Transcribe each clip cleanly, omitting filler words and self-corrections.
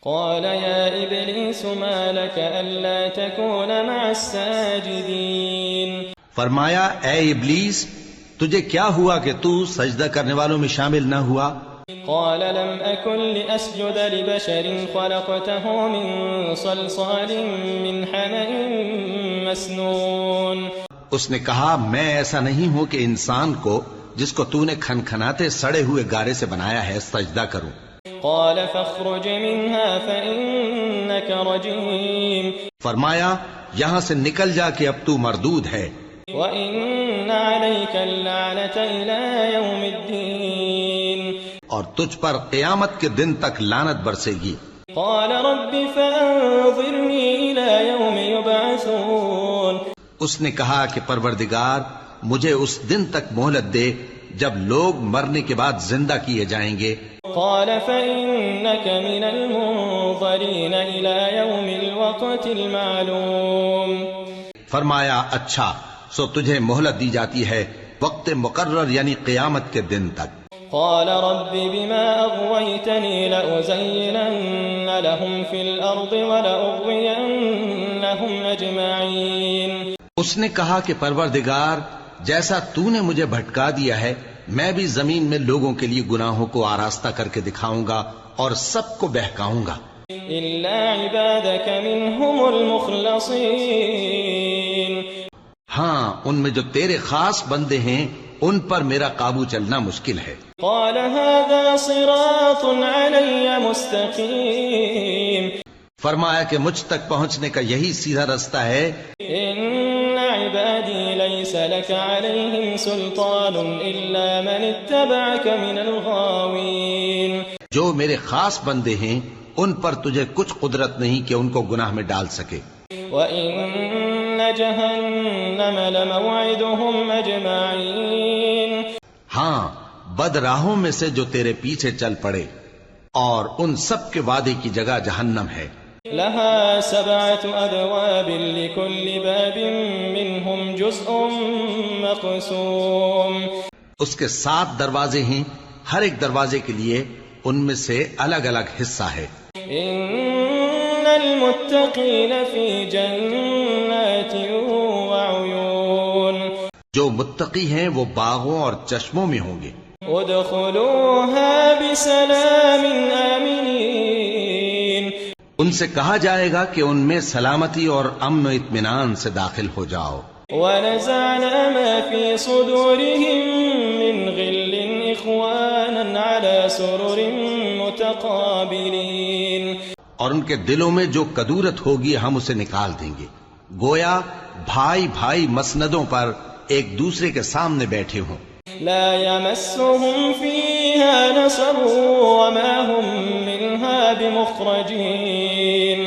قال يا إبليس ما لك ألا تكون مع الساجدين. فرمایا اے ابلیس تجھے کیا ہوا کہ تو سجدہ کرنے والوں میں شامل نہ ہوا؟ قال لم أكن لأسجد لبشر خلقته من صلصال من حمأ مسنون. اس نے کہا میں ایسا نہیں ہوں کہ انسان کو جس کو تو نے کھنکھناتے سڑے ہوئے گارے سے بنایا ہے سجدہ کروں. قال فاخرج منها فإنك رجيم. فرمایا یہاں سے نکل جا کہ اب تو مردود ہے. وَإِنَّ عَلَيْكَ اللَّعْنَةَ إِلَى يَوْمِ الدِّينِ. اور تجھ پر قیامت کے دن تک لعنت برسے گی. قال رب فأنظرني إلى يوم يبعثون. اس نے کہا کہ پروردگار مجھے اس دن تک مہلت دے جب لوگ مرنے کے بعد زندہ کیے جائیں گے. قال فإنك من المنظرين إلى يوم الوقت المعلوم. فرمایا اچھا سو تجھے مہلت دی جاتی ہے وقت مقرر یعنی قیامت کے دن تک. قال رب بما أغويتني لأزينن لهم في الأرض ولأغوينهم أجمعين. اس نے کہا کہ پروردگار جیسا تو نے مجھے بھٹکا دیا ہے میں بھی زمین میں لوگوں کے لیے گناہوں کو آراستہ کر کے دکھاؤں گا اور سب کو بہکاؤں گا. إلا عبادك منهم المخلصين. ہاں ان میں جو تیرے خاص بندے ہیں ان پر میرا قابو چلنا مشکل ہے. قال هذا صراط علي مستقيم. فرمایا کہ مجھ تک پہنچنے کا یہی سیدھا رستہ ہے. إن عبادي ليس لك عليهم سلطان إلا من اتبعك من الغاوين. جو میرے خاص بندے ہیں ان پر تجھے کچھ قدرت نہیں کہ ان کو گناہ میں ڈال سکے. وَإِنَّ جَهَنَّمَ لَمَوْعِدُهُمْ أَجْمَعِينَ. ہاں بد راہوں میں سے جو تیرے پیچھے چل پڑے اور ان سب کے وعدے کی جگہ جہنم ہے. لَهَا 7 أَبْوَابٍ لِكُلِّ بَابٍ مِّنْهُمْ جُزْءٌ مَّقْسُومٌ. اس کے 7 دروازے ہیں ہر ایک دروازے کے لیے ان میں سے الگ الگ حصہ ہے. إِنَّ الْمُتَّقِينَ فِي جَنَّاتٍ وَعُيُونٍ. جو متقی ہیں وہ باغوں اور چشموں میں ہوں گے. ادخلوها بسلام آمنین. ان سے کہا جائے گا کہ ان میں سلامتی اور امن و اطمینان سے داخل ہو جاؤ. ونزعنا ما في صدورهم من غل إخوانا على سرر متقابلين. اور ان کے دلوں میں جو کدورت ہوگی ہم اسے نکال دیں گے گویا بھائی بھائی مسندوں پر ایک دوسرے کے سامنے بیٹھے ہوں. لا يمسهم فيها نصب وما هم منها بمخرجين.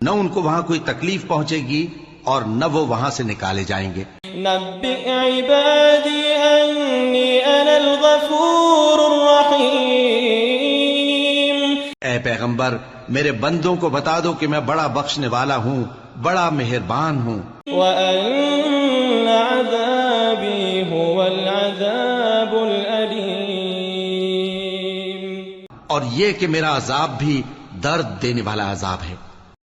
نہ ان کو وہاں کوئی تکلیف پہنچے گی اور نہ وہ وہاں سے نکالے جائیں گے. نبئ عبادي أني أنا الغفور الرحيم. اے پیغمبر میرے بندوں کو بتا دو کہ میں بڑا بخشنے والا ہوں بڑا مہربان ہوں. وَأَنَّ عَذَابِي هُوَ الْعَذَابُ الْأَلِيمُ. اور یہ کہ میرا عذاب بھی درد دینے والا عذاب ہے.